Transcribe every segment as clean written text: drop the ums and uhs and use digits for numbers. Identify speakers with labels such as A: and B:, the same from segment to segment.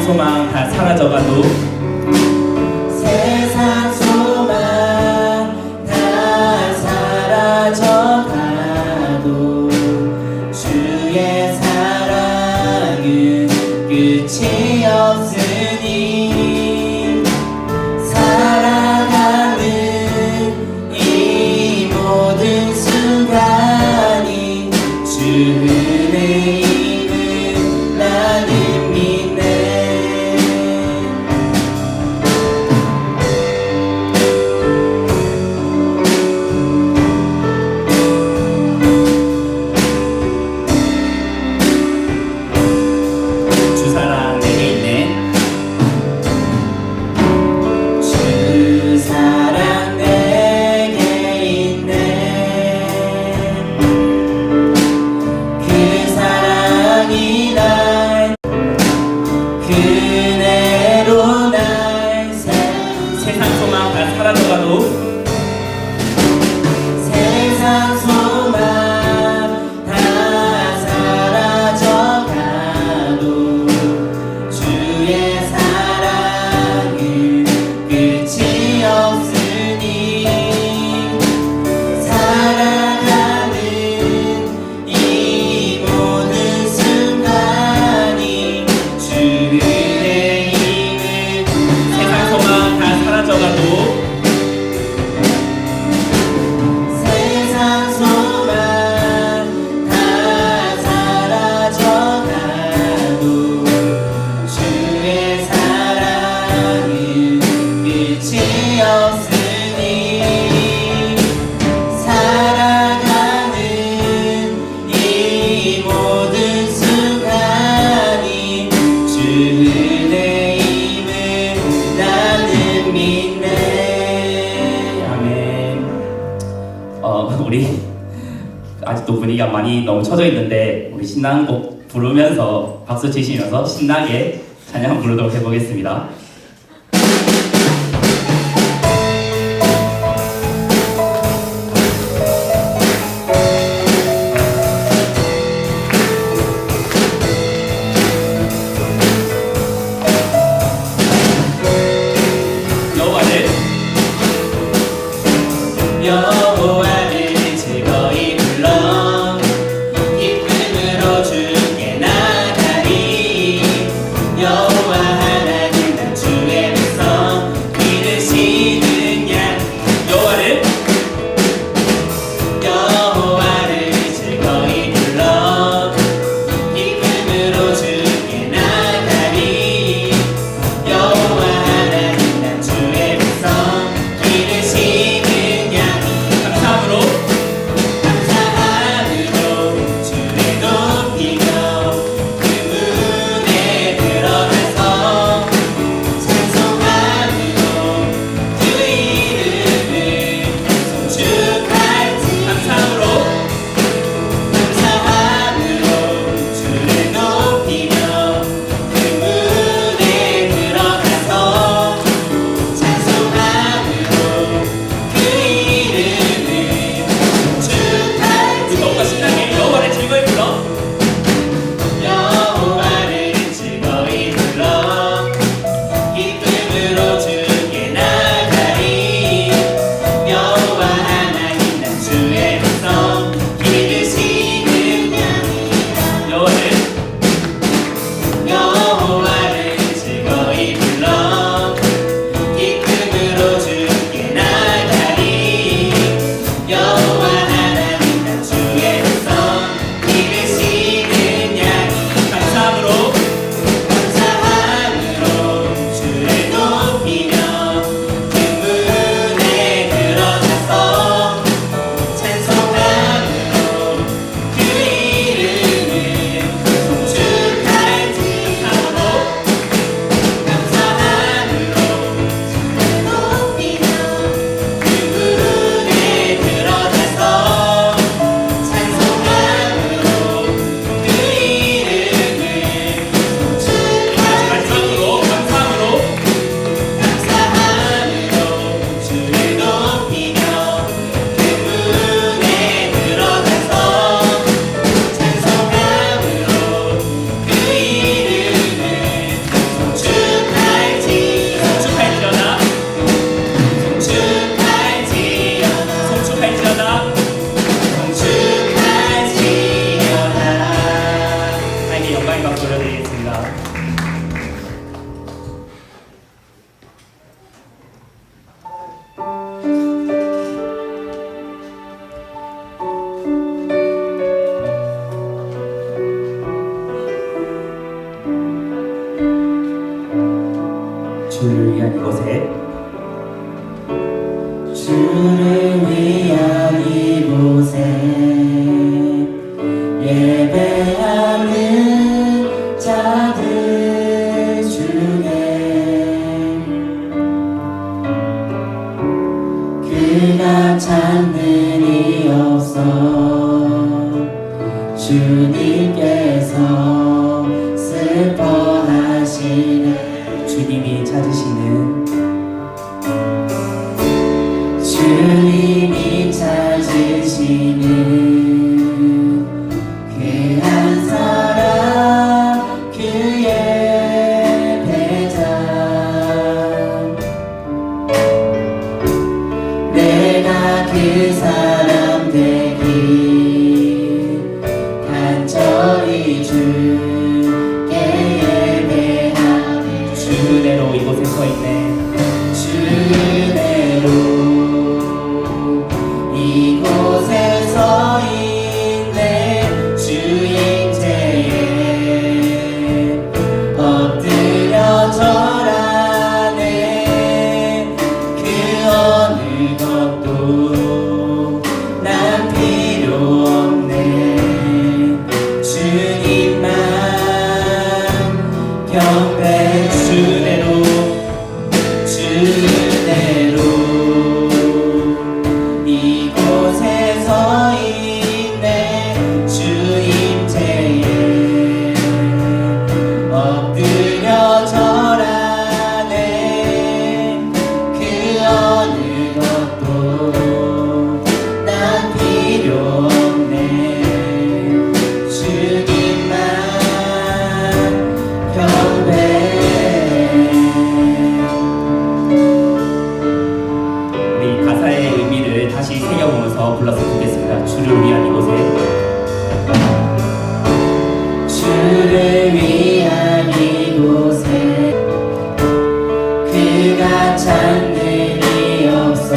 A: 소망 다 사라져가도
B: 세상 소망 다 사라져가도 주의 사랑은 끝이 없으니 살아가는 이 모든 순간이 주 은혜임을 나는 믿네.
A: 주 사랑 내게 있네.
B: 주 사랑 내게 있네. 그 사랑이 날 그대로 날
A: 세상 소망 다 사라져가도
B: 세상 소망 다 사라져가도 주의 사랑은 끝이 없으니 살아가는 이 모든 순간이 주 은혜임을
A: 세상 소망 다 사라져가도
B: 세상 소망 다 사라져가도 주의 사랑은 끝이 없으니 살아가는 이 모든 순간이 주 은혜임을 나는 믿네.
A: 아멘. 우리 아직도 분위기가 많이 너무 처져 있는데 우리 신나는 곡 부르면서 박수 치시면서 신나게 찬양 부르도록 해보겠습니다.
B: 여호와를 즐거이 불러 기쁨으로 주께 나가리. 여호와 하나님 난 주 주님께서 슬퍼하시네.
A: 주님이 찾으시는
B: 주님이 찾으시는 그 한 사람 그의 배자. 내가 그 사람 되기 간절히 주께 예배하리.
A: 주 은혜로 이곳에 서 있네.
B: 주 은혜로 이곳에 서 있네. 주 임재에 엎드려 절하네. 그 어느 것도 난 필요 없네. 주님만 경배. 주 은혜로 주 은혜로 이곳에 서 있네. 주 임재에 엎드려 절하네. 그 어느 것도 난 필요 없네. 주님만 경배.
A: 우리 가사의 의미를 다시 새겨보면서 불러서 보겠습니다. 주를 위한 이곳에.
B: 주를 위한 이곳에 그가 찾는 일이 없어.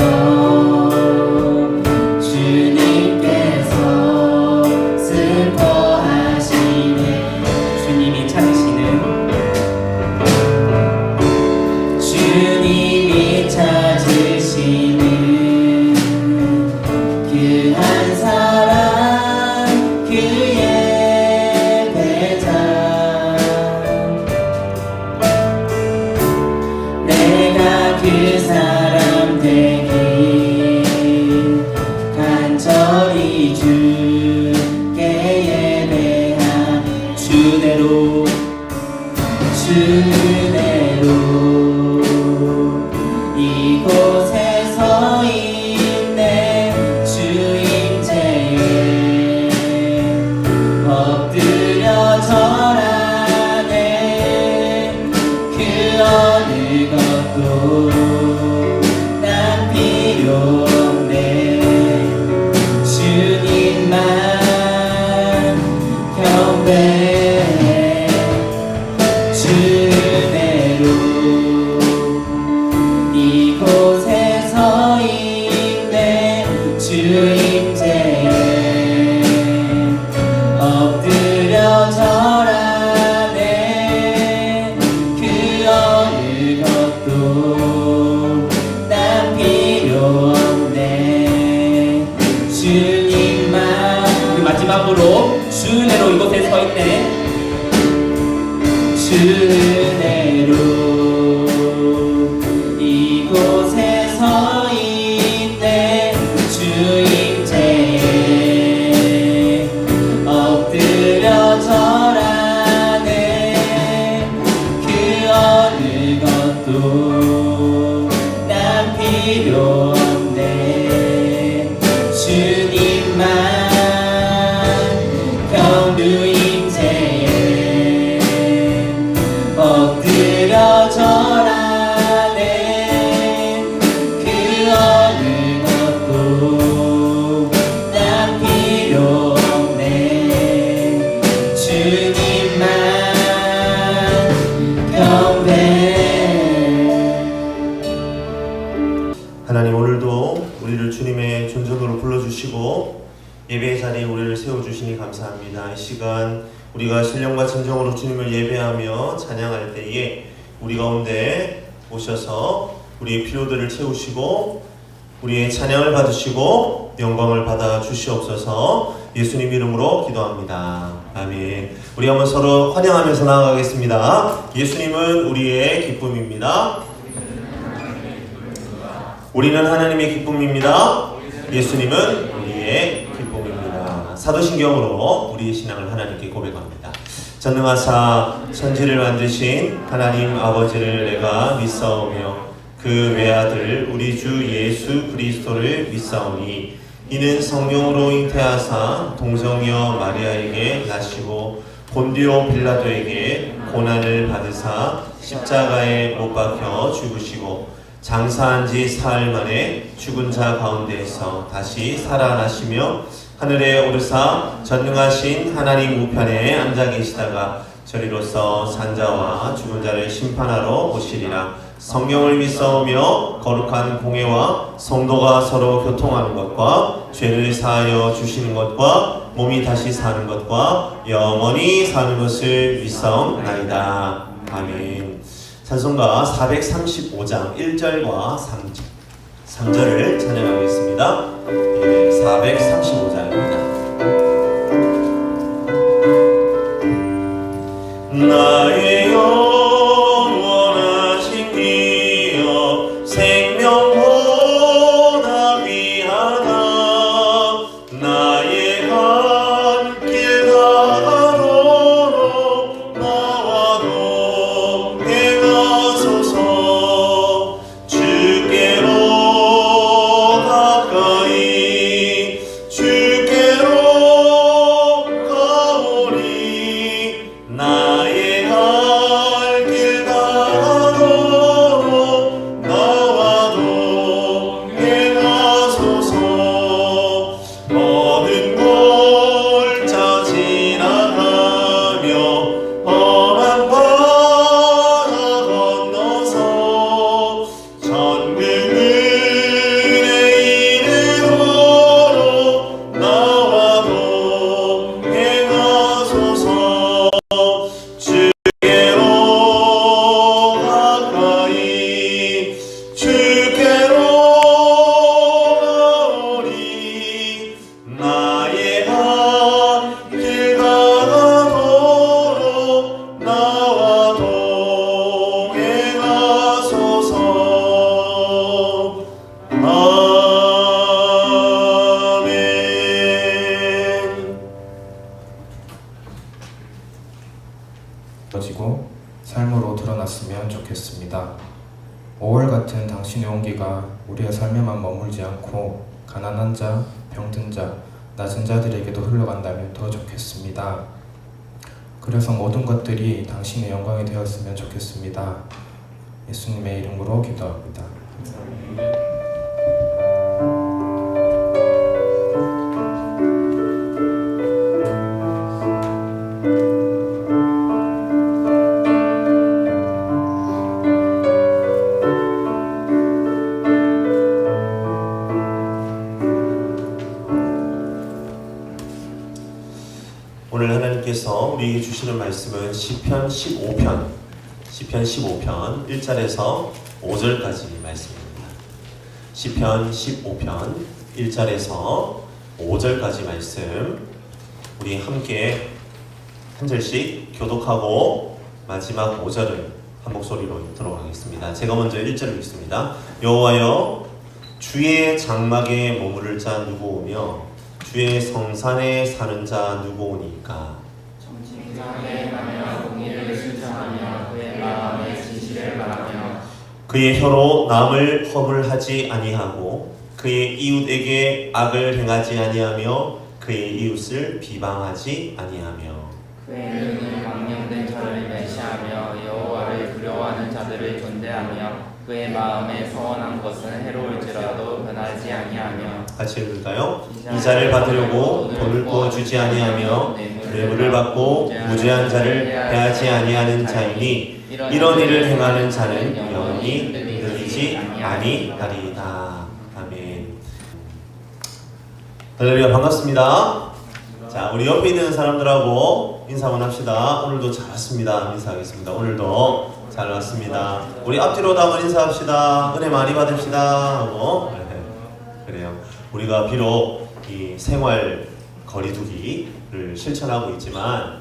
B: 주님께서 슬퍼하시네.
A: 주님이 찾으시는
B: 주님이 찾으시는 그 한 사람 그의 배자. 내가 그 사람 되기 간절히 주께 예배하리.
A: 주 은혜로
B: 주 은혜로 이곳에 서 있네. 주 임재에 엎드려 절하네. 그 어느 것도 난 필요 없네. 주님만 경배. 주 은혜로 이곳에 서 있네. 주 임재에 엎드려 절하네. 그 어느 것도 난 필요 없네. 주님만.
A: 우리 마지막으로 주 은혜로 이곳에 서 있네.
B: 주 은혜로 이곳에 서 있네. 주 임재에 엎드려 절하네. 그 어느 것도 난 필요 없네. 주님만 경주 임재에 엎드려 절하네. 그 어느 것도 난 필요 없네. 주님만 경배.
C: 하나님, 오늘도 우리를 주님의 존전으로 불러주시고 예배의 자리에 우리를 세워주시니 감사합니다. 이 시간 우리가 신령과 진정으로 주님을 예배하며 찬양할 때에 우리 가운데 오셔서 우리의 필요들을 채우시고 우리의 찬양을 받으시고 영광을 받아 주시옵소서. 예수님 이름으로 기도합니다. 아멘. 우리 한번 서로 환영하면서 나아가겠습니다. 예수님은 우리의 기쁨입니다. 우리는 하나님의 기쁨입니다. 예수님은 우리의 기쁨입니다. 사도신경으로 우리의 신앙을 하나님께 고백합니다. 전능하사 천지를 만드신 하나님 아버지를 내가 믿사오며 그 외아들 우리 주 예수 그리스도를 믿사오니 이는 성령으로 잉태하사 동정녀 마리아에게 나시고 본디오 빌라도에게 고난을 받으사 십자가에 못 박혀 죽으시고 장사한 지 사흘 만에 죽은 자 가운데에서 다시 살아나시며 하늘에 오르사 전능하신 하나님 우편에 앉아 계시다가 저리로서 산자와 죽은 자를 심판하러 오시리라. 성령을 믿사오며 거룩한 공회와 성도가 서로 교통하는 것과 죄를 사하여 주시는 것과 몸이 다시 사는 것과 영원히 사는 것을 믿사옵나이다. 아멘. 찬송가 435장 1절과 3절을 찬양하겠습니다. 435장입니다. 나의 영원하신 기업 생명보다 귀하다. 나의 한 길 가도록 나와도 행하소서. 주께로 가까이 주께로 가오리. 나의 갈 길 가도록 나와도 행하소서. 모든 골짜 지나가며 험한 바다 건너서 천국에 이르도록 나와도 행하소서. 주께로 가까이 주께로 가오리. 나의 한 길 가도록 나와도 행하소서. 아멘.
D: 지고 삶으로 드러났으면 좋겠습니다. 5월 같은 당신의 온기가 우리의 삶에만 머물지 않고 가난한 자, 병든 자, 낮은 자들에게도 흘러간다면 더 좋겠습니다. 그래서 모든 것들이 당신의 영광이 되었으면 좋겠습니다. 예수님의 이름으로 기도합니다.
C: 오늘 하나님께서 우리에게 주시는 말씀은 시편 15편 1절에서 5절까지 말씀입니다. 시편 15편 1절에서 5절까지 말씀 우리 함께 한 절씩 교독하고 마지막 5절을 한 목소리로 읽도록 하겠습니다. 제가 먼저 1절을 읽습니다. 여호와여 주의 장막에 머무를 자 누구오며 주의 성산에 사는 자 누구오니까.
B: 정직하게 하며 공의를 실천하며 그의 마음에 진실을 말하며
C: 그의 혀로 남을 허물하지 아니하고 그의 이웃에게 악을 행하지 아니하며 그의 이웃을 비방하지 아니하며
B: 그의 눈은 망령된 자를 멸시하며 여호와를 두려워하는 자들을 존대하며 그의 마음에 서원한 것은 해로울지라도 변하지 아니하며. 같이
C: 읽을까요? 이자를 받으려고 돈을 부어주지 아니하며 뇌물을 받고 무죄한 자를 해하지 아니하는 자이니 이런 일을 행하는 자는 영원히 늘리지 아니하리이다. 아멘. 할렐루야. 반갑습니다. 자, 우리 옆에 있는 사람들하고 인사 한번 합시다. 오늘도 잘 왔습니다. 인사하겠습니다. 오늘도 잘 왔습니다. 우리 앞뒤로 다 한번 인사합시다. 은혜 많이 받읍시다 하고. 그래요. 우리가 비록 이 생활 거리두기를 실천하고 있지만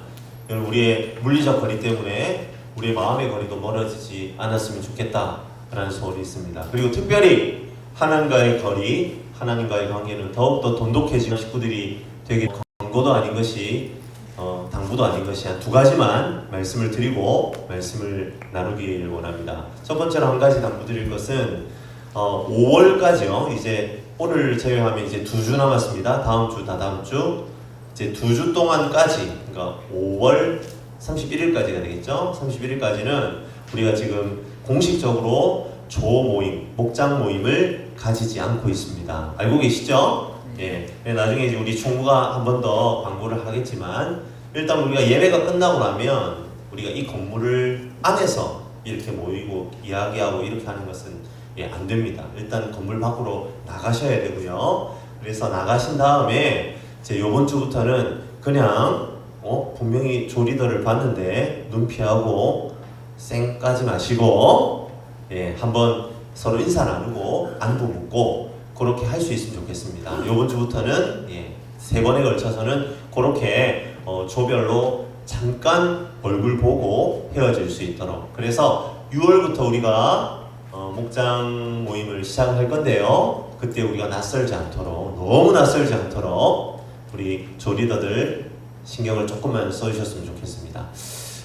C: 우리의 물리적 거리 때문에 우리의 마음의 거리도 멀어지지 않았으면 좋겠다라는 소원이 있습니다. 그리고 특별히 하나님과의 거리, 하나님과의 관계는 더욱더 돈독해지는 식구들이 되길 광고도 아닌 것이 당부도 아닌 것이 한 두 가지만 말씀을 드리고 말씀을 나누길 원합니다. 첫 번째로 한 가지 당부드릴 것은 5월까지요. 이제 오늘 제외하면 이제 2주 남았습니다. 다음 주, 다다음 주 이제 2주 동안까지, 그러니까 5월 31일까지가 되겠죠. 31일까지는 우리가 지금 공식적으로 조 모임, 목장 모임을 가지지 않고 있습니다. 알고 계시죠? 예. 나중에 이제 우리 총무가 한 번 더 광고를 하겠지만, 일단 우리가 예배가 끝나고 나면 우리가 이 건물을 안에서 이렇게 모이고 이야기하고 이렇게 하는 것은 안 됩니다. 일단 건물 밖으로 나가셔야 되고요. 그래서 나가신 다음에 이제 이번 주부터는 그냥 분명히 조리더를 봤는데 눈 피하고 쌩 까지 마시고 한번 서로 인사 나누고 안부 묻고 그렇게 할 수 있으면 좋겠습니다. 이번 주부터는 3번에 걸쳐서는 그렇게 조별로 잠깐 얼굴 보고 헤어질 수 있도록, 그래서 6월부터 우리가 목장 모임을 시작할 건데요. 그때 우리가 낯설지 않도록, 너무 낯설지 않도록 우리 조리더들 신경을 조금만 써주셨으면 좋겠습니다.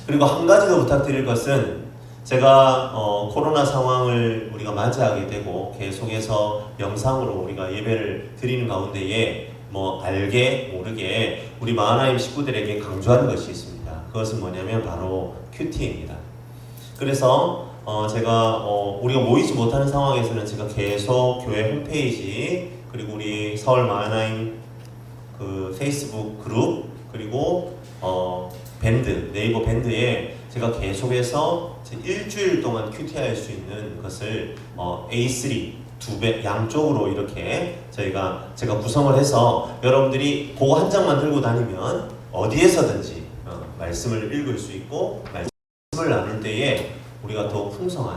C: 그리고 한 가지 더 부탁드릴 것은, 제가 코로나 상황을 우리가 맞이하게 되고 계속해서 영상으로 우리가 예배를 드리는 가운데에 알게 모르게 우리 마하나임 식구들에게 강조하는 것이 있습니다. 그것은 뭐냐면 바로 큐티입니다. 그래서 제가 우리가 모이지 못하는 상황에서는 제가 계속 교회 홈페이지, 그리고 우리 서울 마하나임 그 페이스북 그룹, 그리고 밴드, 네이버 밴드에 제가 계속해서 일주일 동안 큐티할 수 있는 것을 A3 2배 양쪽으로 이렇게 제가 구성을 해서 여러분들이 그거 한 장만 들고 다니면 어디에서든지 말씀을 읽을 수 있고 말씀을 나눌 때에 우리가 더 풍성한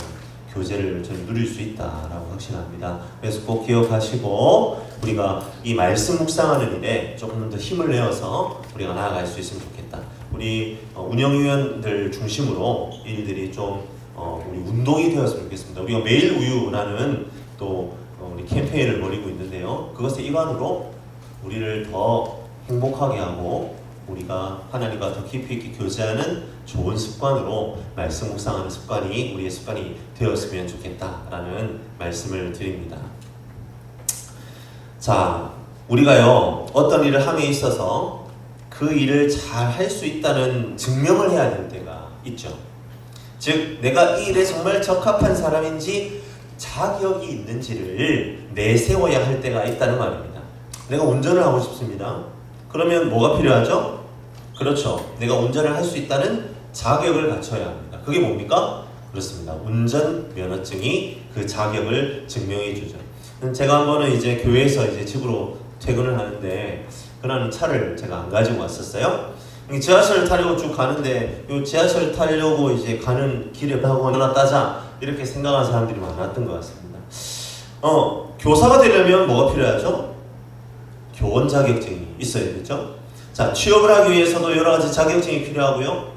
C: 교제를 좀 누릴 수 있다라고 확신합니다. 그래서 꼭 기억하시고 우리가 이 말씀 묵상하는 일에 조금 더 힘을 내어서 우리가 나아갈 수 있으면 좋겠다. 우리 운영위원들 중심으로 일들이 좀 우리 운동이 되었으면 좋겠습니다. 우리가 매일 우유라는 또 우리 캠페인을 벌이고 있는데요. 그것의 일환으로 우리를 더 행복하게 하고 우리가 하나님과 더 깊이 있게 교제하는 좋은 습관으로 말씀 묵상하는 습관이 우리의 습관이 되었으면 좋겠다라는 말씀을 드립니다. 자, 우리가요 어떤 일을 함에 있어서 그 일을 잘 할 수 있다는 증명을 해야 될 때가 있죠. 즉 내가 이 일에 정말 적합한 사람인지 자격이 있는지를 내세워야 할 때가 있다는 말입니다. 내가 운전을 하고 싶습니다. 그러면 뭐가 필요하죠? 그렇죠. 내가 운전을 할 수 있다는 자격을 갖춰야 합니다. 그게 뭡니까? 그렇습니다. 운전면허증이 그 자격을 증명해 주죠. 제가 한 번은 이제 교회에서 이제 집으로 퇴근을 하는데 그날은 차를 제가 안 가지고 왔었어요. 지하철 타려고 쭉 가는데 요 지하철 타려고 이제 가는 길에 하고 하나 따자 이렇게 생각하는 사람들이 많았던 것 같습니다. 교사가 되려면 뭐가 필요하죠? 교원 자격증이 있어야 되죠. 자, 취업을 하기 위해서도 여러 가지 자격증이 필요하고요.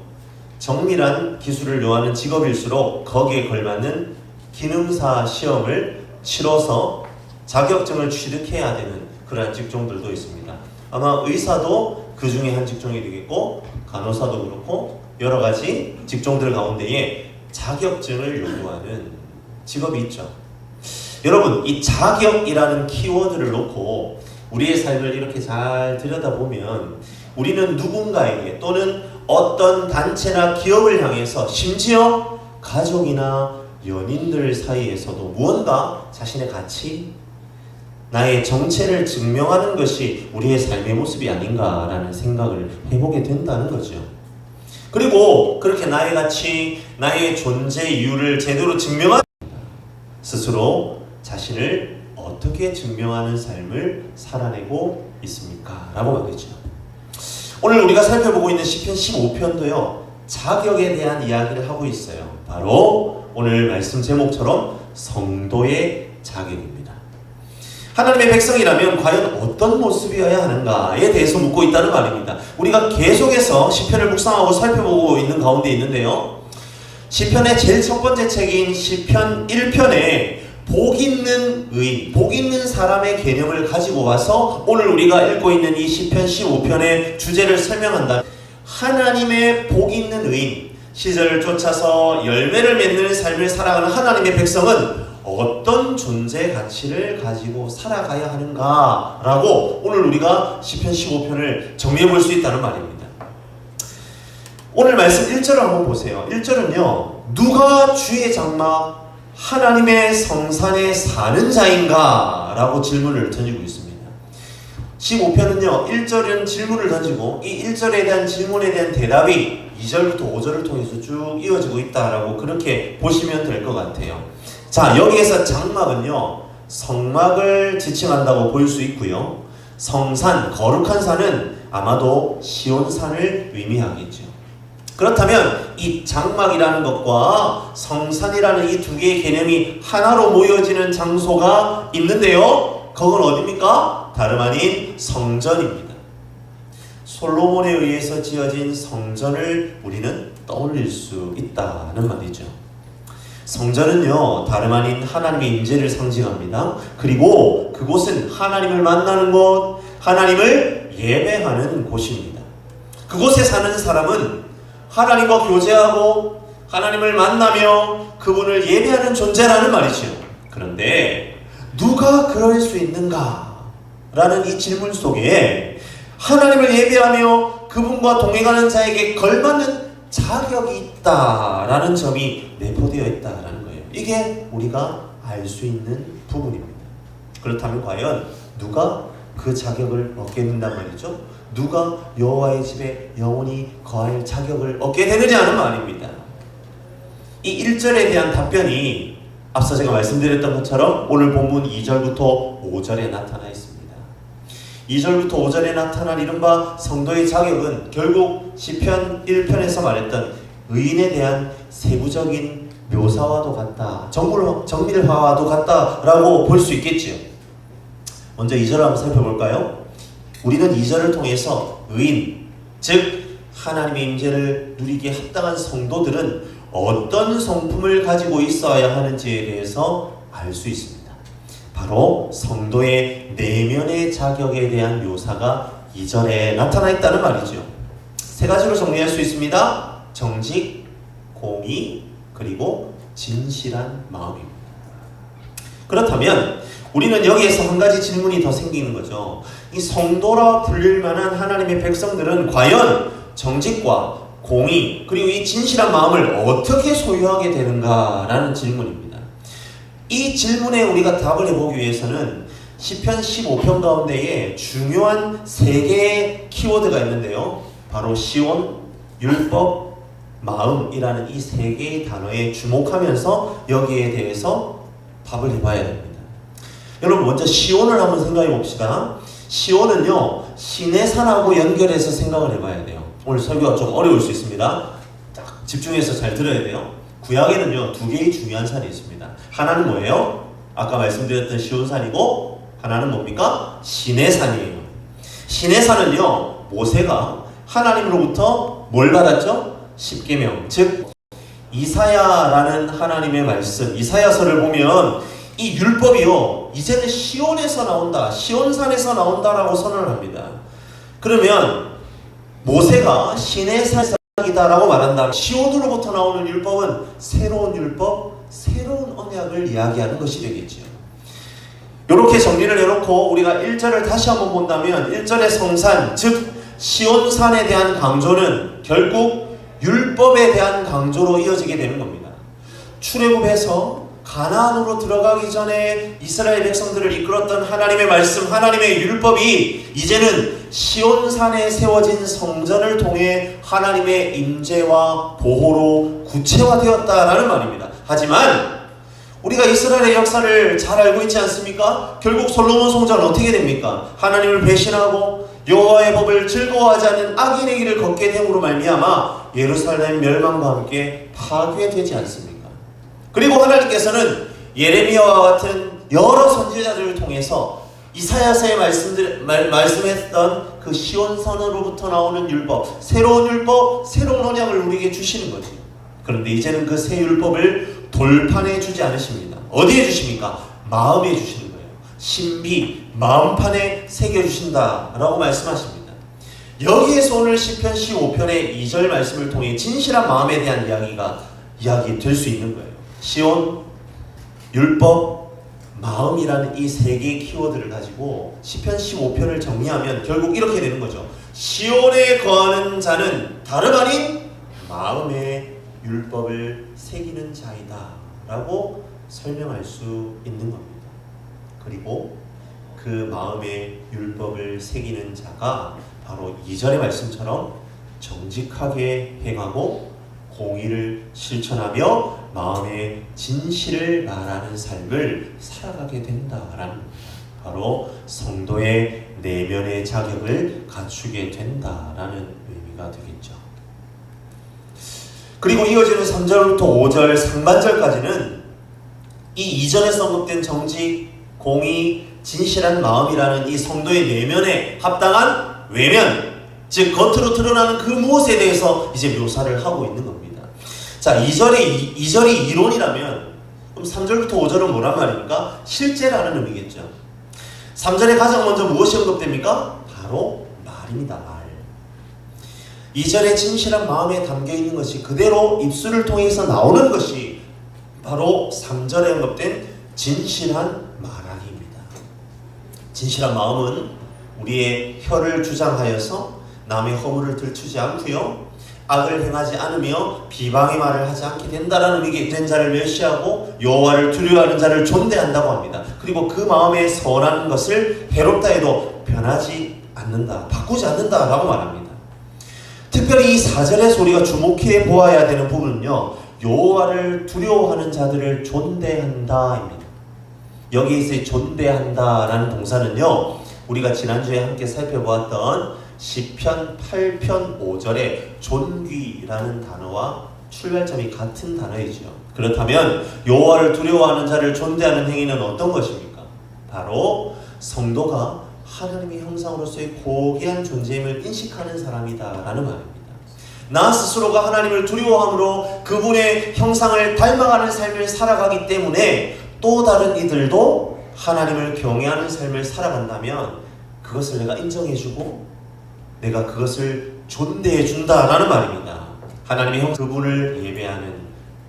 C: 정밀한 기술을 요하는 직업일수록 거기에 걸맞는 기능사 시험을 치러서 자격증을 취득해야 되는 그러한 직종들도 있습니다. 아마 의사도 그 중에 한 직종이 되겠고 간호사도 그렇고 여러 가지 직종들 가운데에 자격증을 요구하는 직업이 있죠. 여러분, 이 자격이라는 키워드를 놓고 우리의 삶을 이렇게 잘 들여다보면 우리는 누군가에게 또는 어떤 단체나 기업을 향해서 심지어 가족이나 연인들 사이에서도 무언가 자신의 가치, 나의 정체를 증명하는 것이 우리의 삶의 모습이 아닌가라는 생각을 해보게 된다는 거죠. 그리고 그렇게 나의 가치, 나의 존재 이유를 제대로 증명하는 스스로 자신을 어떻게 증명하는 삶을 살아내고 있습니까? 라고 말이죠. 오늘 우리가 살펴보고 있는 시편 15편도요 자격에 대한 이야기를 하고 있어요. 바로 오늘 말씀 제목처럼 성도의 자격입니다. 하나님의 백성이라면 과연 어떤 모습이어야 하는가에 대해서 묻고 있다는 말입니다. 우리가 계속해서 시편을 묵상하고 살펴보고 있는 가운데 있는데요. 시편의 제일 첫 번째 책인 시편 1편에 복 있는 의인, 복 있는 사람의 개념을 가지고 와서 오늘 우리가 읽고 있는 이 시편 15편의 주제를 설명한다. 하나님의 복 있는 의인, 시절을 쫓아서 열매를 맺는 삶을 살아가는 하나님의 백성은 어떤 존재 가치를 가지고 살아가야 하는가라고 오늘 우리가 시편 15편을 정리해 볼 수 있다는 말입니다. 오늘 말씀 1절을 한번 보세요. 1절은요, 누가 주의 장막 하나님의 성산에 사는 자인가? 라고 질문을 던지고 있습니다. 15편은요 1절은 질문을 던지고 이 1절에 대한 질문에 대한 대답이 2절부터 5절을 통해서 쭉 이어지고 있다라고 그렇게 보시면 될 것 같아요. 자, 여기에서 장막은요 성막을 지칭한다고 볼 수 있고요, 성산, 거룩한 산은 아마도 시온산을 의미하겠죠. 그렇다면 이 장막이라는 것과 성산이라는 이 두 개의 개념이 하나로 모여지는 장소가 있는데요, 그건 어디입니까? 다름 아닌 성전입니다. 솔로몬에 의해서 지어진 성전을 우리는 떠올릴 수 있다는 말이죠. 성전은요 다름 아닌 하나님의 임재를 상징합니다. 그리고 그곳은 하나님을 만나는 곳, 하나님을 예배하는 곳입니다. 그곳에 사는 사람은 하나님과 교제하고 하나님을 만나며 그분을 예배하는 존재라는 말이죠. 그런데 누가 그럴 수 있는가? 라는 이 질문 속에 하나님을 예배하며 그분과 동행하는 자에게 걸맞는 자격이 있다라는 점이 내포되어 있다라는 거예요. 이게 우리가 알 수 있는 부분입니다. 그렇다면 과연 누가 그 자격을 얻게 된단 말이죠? 누가 여호와의 집에 영원히 거할 자격을 얻게 되느냐 하는 말입니다. 이 1절에 대한 답변이 앞서 제가 말씀드렸던 것처럼 오늘 본문 2절부터 5절에 나타나 있습니다. 2절부터 5절에 나타난 이른바 성도의 자격은 결국 시편 1편에서 말했던 의인에 대한 세부적인 묘사와도 같다, 정밀화와도 같다라고 볼 수 있겠지요. 먼저 2절을 한번 살펴볼까요? 우리는 2절을 통해서 의인, 즉 하나님의 임재를 누리기에 합당한 성도들은 어떤 성품을 가지고 있어야 하는지에 대해서 알 수 있습니다. 바로 성도의 내면의 자격에 대한 묘사가 2절에 나타나 있다는 말이죠. 세 가지로 정리할 수 있습니다. 정직, 공의, 그리고 진실한 마음입니다. 그렇다면 우리는 여기에서 한 가지 질문이 더 생기는 거죠. 이 성도라 불릴 만한 하나님의 백성들은 과연 정직과 공의 그리고 이 진실한 마음을 어떻게 소유하게 되는가라는 질문입니다. 이 질문에 우리가 답을 해보기 위해서는 시편 15편 가운데에 중요한 세 개의 키워드가 있는데요, 바로 시온, 율법, 마음이라는 이 세 개의 단어에 주목하면서 여기에 대해서 답을 해봐야 됩니다. 여러분, 먼저 시온을 한번 생각해 봅시다. 시온은요 신의 산하고 연결해서 생각을 해봐야 돼요. 오늘 설교가 좀 어려울 수 있습니다. 딱 집중해서 잘 들어야 돼요. 구약에는요 두 개의 중요한 산이 있습니다. 하나는 뭐예요? 아까 말씀드렸던 시온산이고, 하나는 뭡니까? 신의 산이에요. 신의 산은요 모세가 하나님으로부터 뭘 받았죠? 십계명, 즉 이사야라는 하나님의 말씀, 이사야서를 보면 이 율법이요 이제는 시온에서 나온다, 시온산에서 나온다라고 선언을 합니다. 그러면 모세가 신의 산이다라고 말한다면 시온으로부터 나오는 율법은 새로운 율법, 새로운 언약을 이야기하는 것이 되겠지요. 이렇게 정리를 해놓고 우리가 1절을 다시 한번 본다면 1절의 성산, 즉 시온산에 대한 강조는 결국 율법에 대한 강조로 이어지게 되는 겁니다. 출애굽해서 가나안으로 들어가기 전에 이스라엘 백성들을 이끌었던 하나님의 말씀, 하나님의 율법이 이제는 시온산에 세워진 성전을 통해 하나님의 임재와 보호로 구체화되었다라는 말입니다. 하지만 우리가 이스라엘의 역사를 잘 알고 있지 않습니까? 결국 솔로몬 성전 어떻게 됩니까? 하나님을 배신하고 여호와의 법을 즐거워하지 않는 악인의 길을 걷게 됨으로 말미암아 예루살렘 멸망과 함께 파괴되지 않습니까? 그리고 하나님께서는 예레미야와 같은 여러 선지자들을 통해서 이사야서에 말씀했던 그 시온산으로부터 나오는 율법, 새로운 율법, 새로운 언약을 우리에게 주시는 거지. 그런데 이제는 그 새 율법을 돌판해 주지 않으십니다. 어디에 주십니까? 마음에 주시는 거예요. 신비, 마음판에 새겨주신다라고 말씀하십니다. 여기에서 오늘 시편 15편의 2절 말씀을 통해 진실한 마음에 대한 이야기 될 수 있는 거예요. 시온, 율법, 마음이라는 이 세 개의 키워드를 가지고 시편 15편을 정리하면 결국 이렇게 되는 거죠. 시온에 거하는 자는 다름 아닌 마음에 율법을 새기는 자이다 라고 설명할 수 있는 겁니다. 그리고 그 마음에 율법을 새기는 자가 바로 2절의 말씀처럼 정직하게 행하고 공의를 실천하며 마음의 진실을 말하는 삶을 살아가게 된다라는 겁니다. 바로 성도의 내면의 자격을 갖추게 된다라는 의미가 되겠죠. 그리고 이어지는 3절부터 5절 상반절까지는 이 이전에 언급된 정직, 공의, 진실한 마음이라는 이 성도의 내면에 합당한 외면, 즉 겉으로 드러나는 그 무엇에 대해서 이제 묘사를 하고 있는 겁니다. 자, 2절이 이론이라면 그럼 3절부터 5절은 뭐란 말입니까? 실제라는 의미겠죠. 3절에 가장 먼저 무엇이 언급됩니까? 바로 말입니다. 말. 2절의 진실한 마음에 담겨있는 것이 그대로 입술을 통해서 나오는 것이 바로 3절에 언급된 진실한 말하기입니다. 진실한 마음은 우리의 혀를 주장하여서 남의 허물을 들추지 않고요, 악을 행하지 않으며 비방의 말을 하지 않게 된다라는 의미에 된 자를 멸시하고 여호와를 두려워하는 자를 존대한다고 합니다. 그리고 그 마음에 선한 것을 해롭다 해도 변하지 않는다, 바꾸지 않는다라고 말합니다. 특별히 이 4절의 소리가 주목해 보아야 되는 부분은요, 여호와를 두려워하는 자들을 존대한다입니다. 여기에서의 존대한다라는 동사는요, 우리가 지난주에 함께 살펴보았던 시편 8편 5절의 존귀라는 단어와 출발점이 같은 단어이죠. 그렇다면 여호와를 두려워하는 자를 존대하는 행위는 어떤 것입니까? 바로 성도가 하나님의 형상으로서의 고귀한 존재임을 인식하는 사람이다라는 말입니다. 나 스스로가 하나님을 두려워함으로 그분의 형상을 닮아가는 삶을 살아가기 때문에 또 다른 이들도 하나님을 경외하는 삶을 살아간다면 그것을 내가 인정해주고 내가 그것을 존대해준다라는 말입니다. 하나님의 형 그분을 예배하는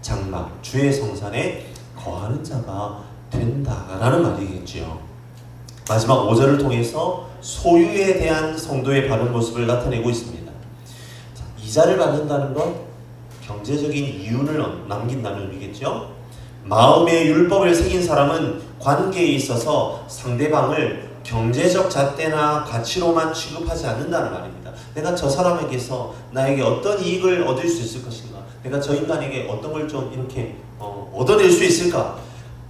C: 장막, 주의 성산에 거하는 자가 된다라는 말이겠지요. 마지막 5절을 통해서 소유에 대한 성도의 바른 모습을 나타내고 있습니다. 자, 이자를 받는다는 건 경제적인 이윤을 남긴다는 의미겠죠. 마음의 율법을 새긴 사람은 관계에 있어서 상대방을 경제적 잣대나 가치로만 취급하지 않는다는 말입니다. 내가 저 사람에게서 나에게 어떤 이익을 얻을 수 있을 것인가? 내가 저 인간에게 어떤 걸 좀 이렇게 얻어낼 수 있을까?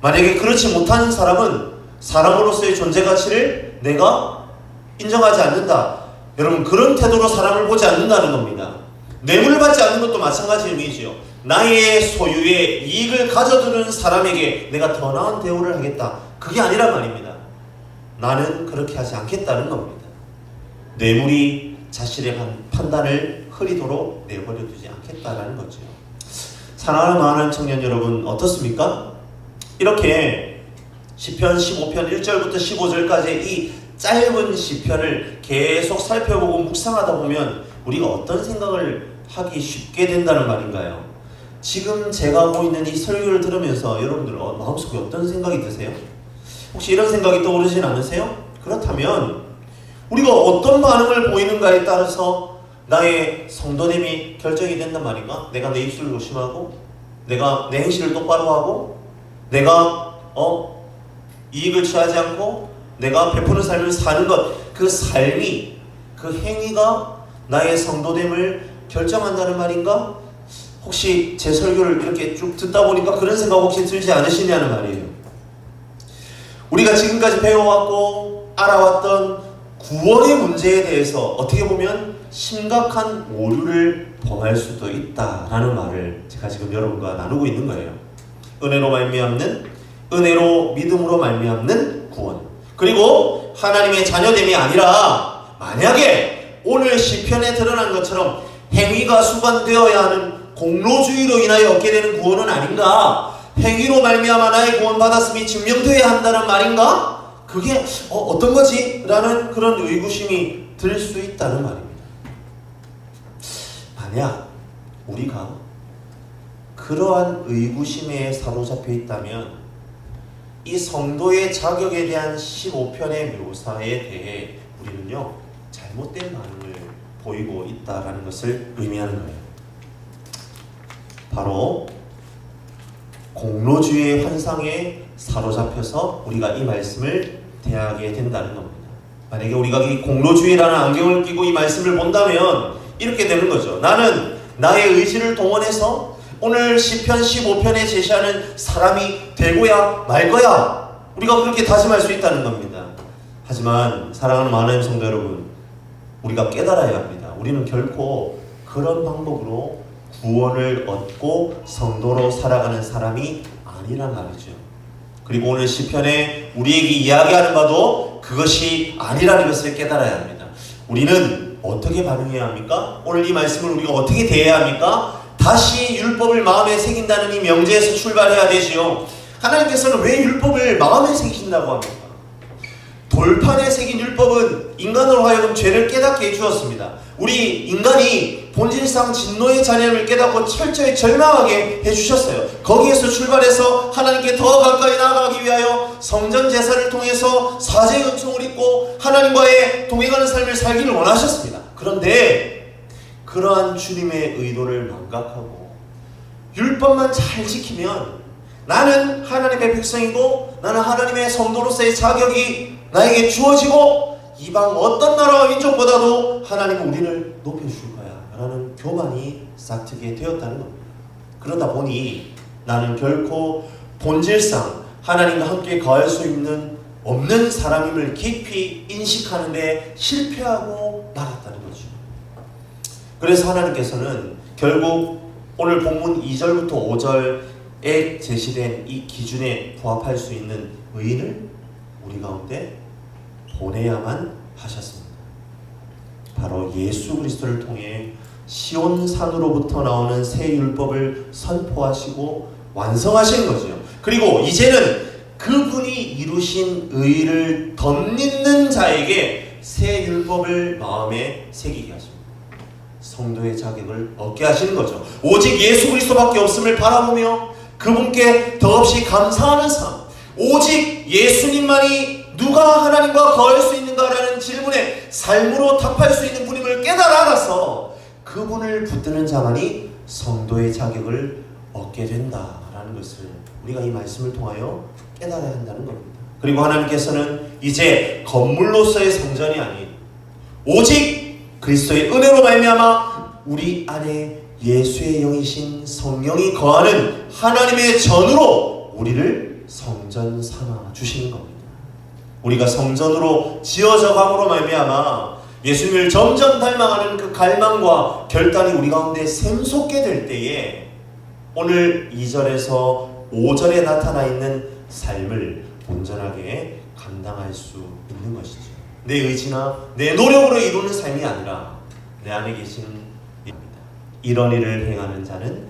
C: 만약에 그렇지 못하는 사람은 사람으로서의 존재 가치를 내가 인정하지 않는다. 여러분, 그런 태도로 사람을 보지 않는다는 겁니다. 뇌물을 받지 않는 것도 마찬가지 의미지요. 나의 소유의 이익을 가져두는 사람에게 내가 더 나은 대우를 하겠다. 그게 아니란 말입니다. 나는 그렇게 하지 않겠다는 겁니다. 뇌물이 자신의 판단을 흐리도록 내버려 두지 않겠다라는 거죠. 사랑하는 마흔한 청년 여러분, 어떻습니까? 이렇게 시편 15편 1절부터 15절까지 이 짧은 시편을 계속 살펴보고 묵상하다 보면 우리가 어떤 생각을 하기 쉽게 된다는 말인가요? 지금 제가 하고 있는 이 설교를 들으면서 여러분들 마음속에 어떤 생각이 드세요? 혹시 이런 생각이 떠오르진 않으세요? 그렇다면 우리가 어떤 반응을 보이는가에 따라서 나의 성도됨이 결정이 된단 말인가? 내가 내 입술을 조심하고 내가 내 행실을 똑바로 하고 내가 이익을 취하지 않고 내가 베푸는 삶을 사는 것, 그 삶이, 그 행위가 나의 성도됨을 결정한다는 말인가? 혹시 제 설교를 이렇게 쭉 듣다 보니까 그런 생각 혹시 들지 않으시냐는 말이에요. 우리가 지금까지 배워왔고 알아왔던 구원의 문제에 대해서 어떻게 보면 심각한 오류를 범할 수도 있다라는 말을 제가 지금 여러분과 나누고 있는 거예요. 은혜로 말미암는, 은혜로 믿음으로 말미암는 구원, 그리고 하나님의 자녀됨이 아니라 만약에 오늘 시편에 드러난 것처럼 행위가 수반되어야 하는 공로주의로 인하여 얻게 되는 구원은 아닌가? 행위로 말미암아 나의 구원받았음이 증명되어야 한다는 말인가? 그게 어떤 거지? 라는 그런 의구심이 들 수 있다는 말입니다. 만약 우리가 그러한 의구심에 사로잡혀 있다면 이 성도의 자격에 대한 15편의 묘사에 대해 우리는요 잘못된 반응을 보이고 있다라는 것을 의미하는 거예요. 바로 공로주의의 환상에 사로잡혀서 우리가 이 말씀을 대하게 된다는 겁니다. 만약에 우리가 이 공로주의라는 안경을 끼고 이 말씀을 본다면 이렇게 되는 거죠. 나는 나의 의지를 동원해서 오늘 시편 15편에 제시하는 사람이 되고야 말 거야. 우리가 그렇게 다짐할 수 있다는 겁니다. 하지만 사랑하는 하나님 성도 여러분, 우리가 깨달아야 합니다. 우리는 결코 그런 방법으로 구원을 얻고 성도로 살아가는 사람이 아니란 말이죠. 그리고 오늘 시편에 우리에게 이야기하는 바도 그것이 아니라는 것을 깨달아야 합니다. 우리는 어떻게 반응해야 합니까? 오늘 이 말씀을 우리가 어떻게 대해야 합니까? 다시 율법을 마음에 새긴다는 이 명제에서 출발해야 되지요. 하나님께서는 왜 율법을 마음에 새기신다고 합니까? 돌판에 새긴 율법은 인간으로 하여금 죄를 깨닫게 해주었습니다. 우리 인간이 본질상 진노의 잔인함을 깨닫고 철저히 절망하게 해주셨어요. 거기에서 출발해서 하나님께 더 가까이 나아가기 위하여 성전 제사를 통해서 사죄의 은총을 입고 하나님과의 동행하는 삶을 살기를 원하셨습니다. 그런데 그러한 주님의 의도를 망각하고 율법만 잘 지키면 나는 하나님의 백성이고 나는 하나님의 성도로서의 자격이 나에게 주어지고 이방 어떤 나라와 민족보다도 하나님은 우리를 높여줄 거야 라는 교만이 싹트게 되었다는 겁니다. 그러다 보니 나는 결코 본질상 하나님과 함께 거할 수 없는 사람임을 깊이 인식하는데 실패하고 말았다는 거죠. 그래서 하나님께서는 결국 오늘 본문 2절부터 5절에 제시된 이 기준에 부합할 수 있는 의인을 우리 가운데 보내야만 하셨습니다. 바로 예수 그리스도를 통해 시온산으로부터 나오는 새 율법을 선포하시고 완성하신 거죠. 그리고 이제는 그분이 이루신 의를 덧입는 자에게 새 율법을 마음에 새기게 하십니다. 성도의 자격을 얻게 하시는 거죠. 오직 예수 그리스도밖에 없음을 바라보며 그분께 더없이 감사하는 삶, 오직 예수님만이 누가 하나님과 거할 수 있는가라는 질문에 삶으로 답할 수 있는 분임을 깨달아 알아서 그분을 붙드는 자만이 성도의 자격을 얻게 된다라는 것을 우리가 이 말씀을 통하여 깨달아야 한다는 겁니다. 그리고 하나님께서는 이제 건물로서의 성전이 아닌 오직 그리스도의 은혜로 말미암아 우리 안에 예수의 영이신 성령이 거하는 하나님의 전으로 우리를 성전 삼아 주시는 겁니다. 우리가 성전으로 지어져 감으로 말미암아 예수님을 점점 닮아가는 그 갈망과 결단이 우리 가운데 샘솟게 될 때에 오늘 2절에서 5절에 나타나 있는 삶을 온전하게 감당할 수 있는 것이죠. 내 의지나 내 노력으로 이루는 삶이 아니라 내 안에 계신 입니다. 이런 일을 행하는 자는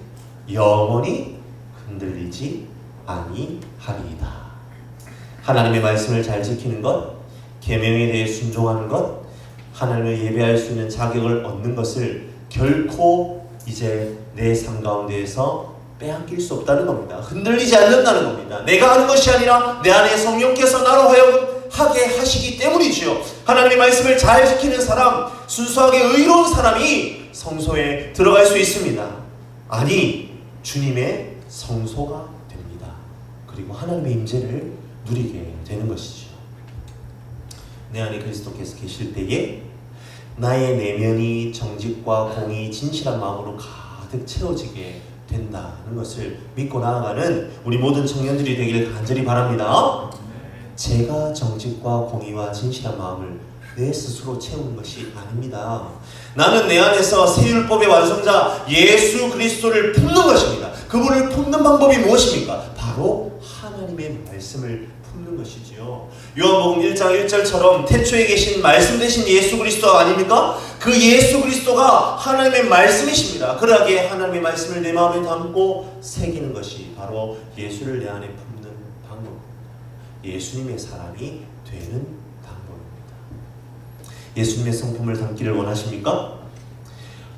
C: 영원히 흔들리지 아니하리이다. 하나님의 말씀을 잘 지키는 것, 계명에 대해 순종하는 것, 하나님을 예배할 수 있는 자격을 얻는 것을 결코 이제 내 삶 가운데에서 빼앗길 수 없다는 겁니다. 흔들리지 않는다는 겁니다. 내가 하는 것이 아니라 내 안에 성령께서 나로 하여금 하게 하시기 때문이지요. 하나님의 말씀을 잘 지키는 사람, 순수하게 의로운 사람이 성소에 들어갈 수 있습니다. 아니, 주님의 성소가 됩니다. 그리고 하나님의 임재를 누리게 되는 것이죠. 내 안에 그리스도께서 계실 때에 나의 내면이 정직과 공의, 진실한 마음으로 가득 채워지게 된다는 것을 믿고 나아가는 우리 모든 청년들이 되기를 간절히 바랍니다. 제가 정직과 공의와 진실한 마음을 내 스스로 채우는 것이 아닙니다. 나는 내 안에서 새 율법의 완성자 예수 그리스도를 품는 것입니다. 그분을 품는 방법이 무엇입니까? 바로 하나님의 말씀을 품는 것이지요. 요한복음 1장 1절처럼 태초에 계신 말씀 되신 예수 그리스도 아닙니까? 그 예수 그리스도가 하나님의 말씀이십니다. 그러기에 하나님의 말씀을 내 마음에 담고 새기는 것이 바로 예수를 내 안에 품는 방법, 예수님의 사람이 되는 방법입니다. 예수님의 성품을 담기를 원하십니까?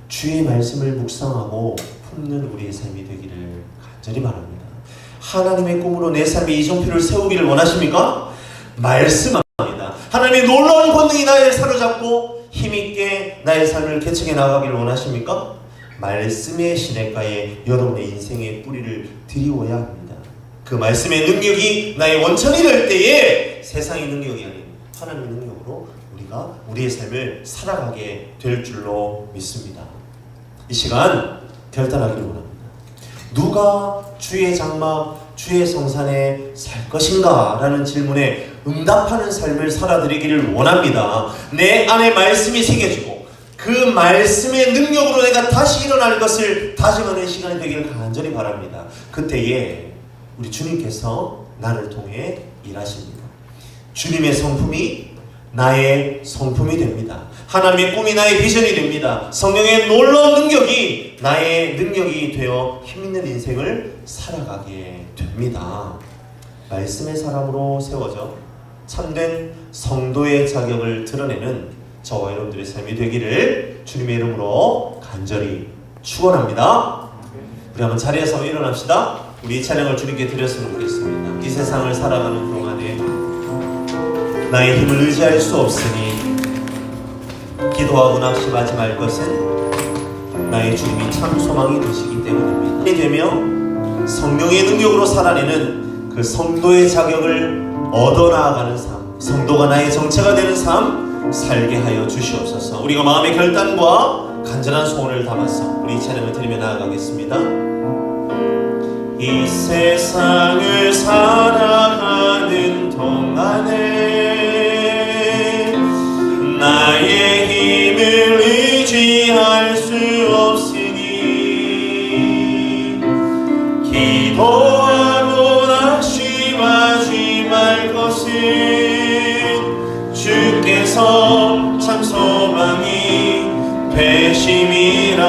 C: 주의 말씀을 묵상하고 품는 우리의 삶이 되기를 간절히 바랍니다. 하나님의 꿈으로 내 삶의 이정표를 세우기를 원하십니까? 말씀합니다. 하나님의 놀라운 권능이 나를 사로잡고 힘있게 나의 삶을 개척해 나가기를 원하십니까? 말씀의 시냇가에 여러분의 인생의 뿌리를 들이워야 합니다. 그 말씀의 능력이 나의 원천이 될 때에 세상의 능력이 아닌 하나님의 능력으로 우리가 우리의 삶을 살아가게 될 줄로 믿습니다. 이 시간 결단하기를 원합니다. 누가 주의 장막, 주의 성산에 살 것인가? 라는 질문에 응답하는 삶을 살아드리기를 원합니다. 내 안에 말씀이 새겨지고 그 말씀의 능력으로 내가 다시 일어날 것을 다짐하는 시간이 되기를 간절히 바랍니다. 그때에 우리 주님께서 나를 통해 일하십니다. 주님의 성품이 나의 성품이 됩니다. 하나님의 꿈이 나의 비전이 됩니다. 성령의 놀라운 능력이 나의 능력이 되어 힘있는 인생을 살아가게 됩니다. 말씀의 사람으로 세워져 참된 성도의 자격을 드러내는 저와 여러분들의 삶이 되기를 주님의 이름으로 간절히 축원합니다. 우리 한번 자리에서 일어납시다. 우리 이 찬양을 주님께 드렸으면 좋겠습니다. 이 세상을 살아가는 동안에 나의 힘을 의지할 수 없으니 기도하고 낙심하지 말 것은 나의 주님이 참 소망이 되시기 때문입니다. 되며 성령의 능력으로 살아내는 그 성도의 자격을 얻어나아가는 삶, 성도가 나의 정체가 되는 삶 살게 하여 주시옵소서. 우리가 마음의 결단과 간절한 소원을 담아서 우리 이 찬양을 드리며 나아가겠습니다. 이 세상을 살아가는 동안에 나의 힘을 의지할 수 없으니 기도하고 낙심하지 말 것은 주께서 참 소망이 되심이라.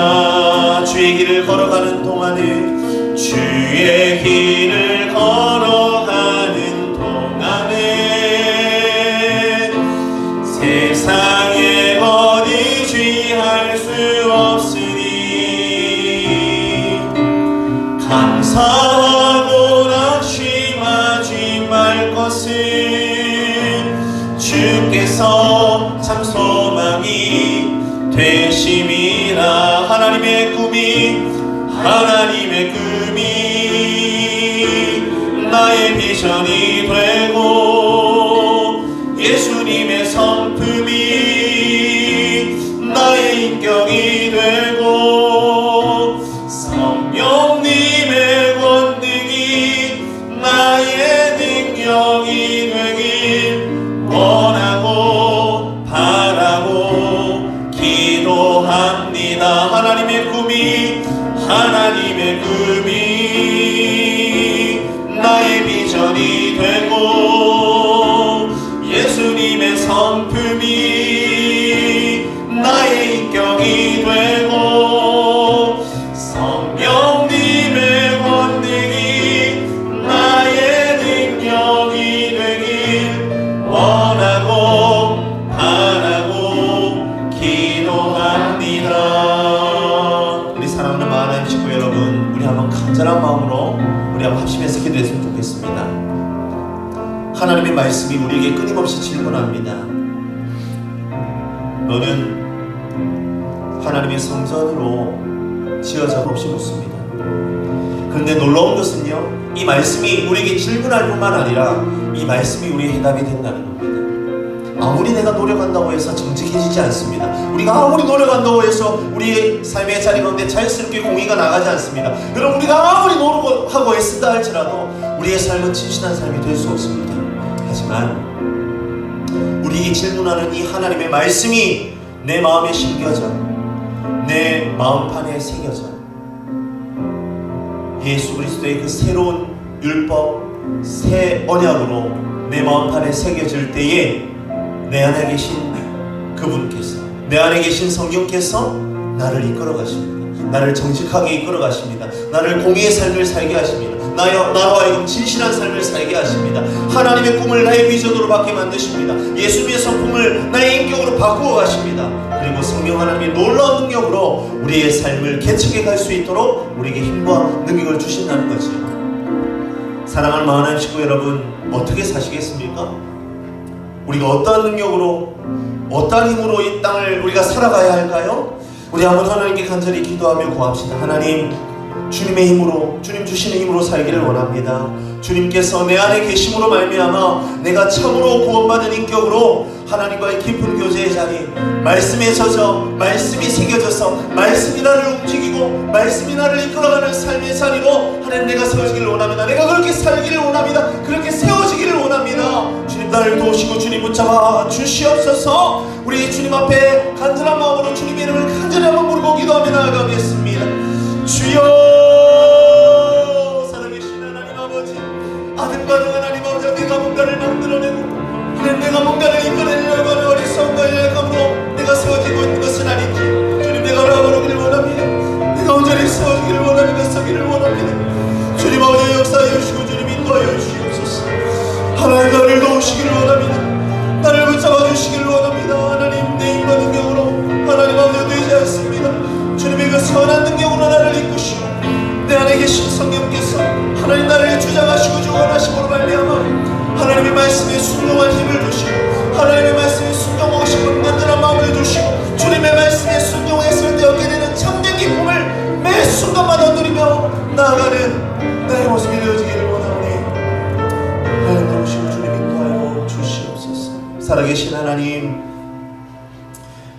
C: 주의 길을 걸어가는 동안에 주의 길을 걸어가는 동안에 세상에 어디 의지할 수 없으니 감사하고 낙심하지 말 것은 주께서 참 소망이 되심이라. 하나님의 꿈이 나의 비전이 되고 예수님의 성품이 나의 인격이 되고 성령님의 권능이 나의 능력이 되길 원하고 바라고 기도합니다. 하나님의 꿈이 나의 비전이 되고 예수님의 성품이 나의 인격이 되고 성령님의 권능이 나의 능력이 되길 원하고 바라고 기도합니다. 우리 사랑하는 하나님 식구 여러분, 우리 한번 간절한 마음으로 우리 한번 합심해서 기도했으면 좋겠습니다. 하나님의 말씀이 우리에게 끊임없이 질문합니다. 너는 하나님의 성전으로 지어져 없이 묻습니다. 그런데 놀라운 것은요, 이 말씀이 우리에게 질문할 뿐만 아니라 이 말씀이 우리의 해답이 된다는 겁니다. 아무리 내가 노력한다고 해서 정직해지지 않습니다. 우리가 아무리 노력한다고 해서 우리의 삶의 자리 가운데 자연스럽게 공의가 나가지 않습니다. 여러분, 우리가 아무리 노력하고 애쓴다 할지라도 우리의 삶은 진실한 삶이 될 수 없습니다. 하지만 우리에게 질문하는 이 하나님의 말씀이 내 마음에 심겨져 내 마음판에 새겨져 예수 그리스도의 그 새로운 율법, 새 언약으로 내 마음판에 새겨질 때에 내 안에 계신 그분께서 내 안에 계신 성령께서 나를 이끌어 가십니다. 나를 정직하게 이끌어 가십니다. 나를 공의의 삶을 살게 하십니다. 나로 하여금 진실한 삶을 살게 하십니다. 하나님의 꿈을 나의 비전으로 받게 만드십니다. 예수님의 성품을 나의 인격으로 바꾸어 가십니다. 그리고 성령 하나님의 놀라운 능력으로 우리의 삶을 개척해 갈 수 있도록 우리에게 힘과 능력을 주신다는 거지요. 사랑하는 마흔한 식구 여러분, 어떻게 사시겠습니까? 우리가 어떠한 능력으로, 어떠한 힘으로 이 땅을 우리가 살아가야 할까요? 우리 한번 하나님께 간절히 기도하며 구합시다. 하나님, 주님의 힘으로, 주님 주시는 힘으로 살기를 원합니다. 주님께서 내 안에 계심으로 말미암아 내가 참으로 구원받은 인격으로 하나님과의 깊은 교제의 자리, 말씀에 젖어 말씀이 새겨져서 말씀이 나를 움직이고 말씀이 나를 이끌어가는 삶의 자리로 하나님 내가 세워지기를 원합니다. 내가 그렇게 살기를 원합니다. 그렇게 세워지기를 원합니다. 주님 나를 도우시고 주님 붙잡아 주시옵소서. 우리 주님 앞에 간절한 마음으로 주님의 이름을 간절히 한번 부르고 기도하며 나아가겠습니다. 주여, 살아계신 하나님 아버지, 아들과 하나님 아버지, 내가 뭔가를 만들어내고 내가 뭔가를 이끌어내려고 하는 어리석음과 열감으로 내가 세워지고 있는 것은 아닌지 주님, 내가 알아보기를 원합니다. 내가 온전히 세워지기를 원합니다. 서기를 원합니다. 주님 아버지 역사하여 주시고 주님 인도하여 주시옵소서. 하나님 나를 도우시기를 원합니다. 나를 붙잡아 주시기를 원합니다. 하나님 내 힘과 능력으로 하나님 아버지 되지 않습니다. 주님의 그 선한 능력으로 나를 이끄시고 내 안에 계신 성령께서 하나님 나를 주장하시고 주관하심으로 말미암아 하나님의 말씀에 순종한 힘을 주시고 하나님의 말씀에 순종하고 싶은 간절한 마음을 주시고 주님의 말씀에 순종했을 때 얻게 되는 참된 기쁨을 매 순간마다 누리며 나아가는 나의 모습이 되어지기를 원하오니 하나님 도우시고 주님 인도하여 주시옵소서. 살아계신 하나님,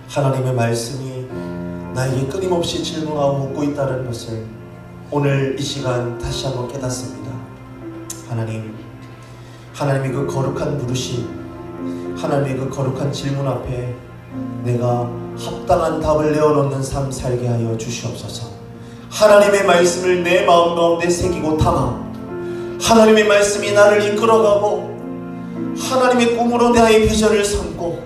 C: 하나님의 말씀이 나에게 끊임없이 질문하고 묻고 있다는 것을 오늘 이 시간 다시 한번 깨닫습니다. 하나님의 그 거룩한 부르심, 하나님의 그 거룩한 질문 앞에 내가 합당한 답을 내어놓는 삶 살게 하여 주시옵소서. 하나님의 말씀을 내 마음 가운데 새기고 담아 하나님의 말씀이 나를 이끌어가고 하나님의 꿈으로 나의 비전을 삼고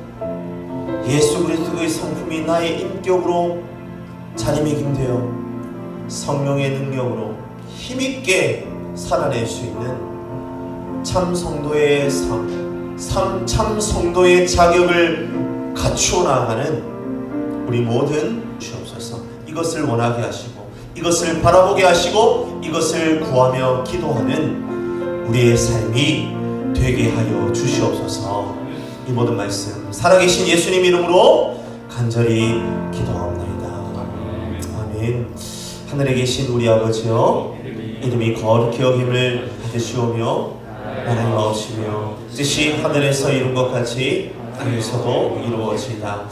C: 예수 그리스도의 성품이 나의 인격으로 자리매김되어 성령의 능력으로 힘있게 살아낼 수 있는 참 성도의 참 성도의 자격을 갖추어 나가는 우리 모든 주옵소서. 이것을 원하게 하시고 이것을 바라보게 하시고 이것을 구하며 기도하는 우리의 삶이 되게 하여 주시옵소서. 이 모든 말씀 살아계신 예수님 이름으로 간절히 기도하옵나이다. 아멘. 하늘에 계신 우리 아버지여, 이름이 거룩히 여김을 받으시오며 나라의 마옵시며 뜻이 하늘에서 이룬 것 같이 땅에서도 이루어지이다.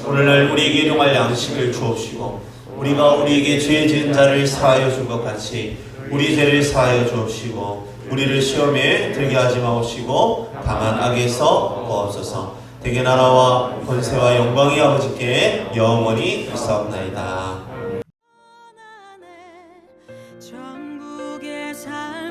C: 오늘날 우리에게 일용할 양식을 주옵시고 우리가 우리에게 죄 지은 자를 사하여 준 것 같이 우리 죄를 사하여 주옵시고 우리를 시험에 들게 하지 마옵시고 다만 악에서 구하옵소서. 대개 나라와 권세와 영광이 아버지께 영원히 있사옵나이다.
E: 전국의 살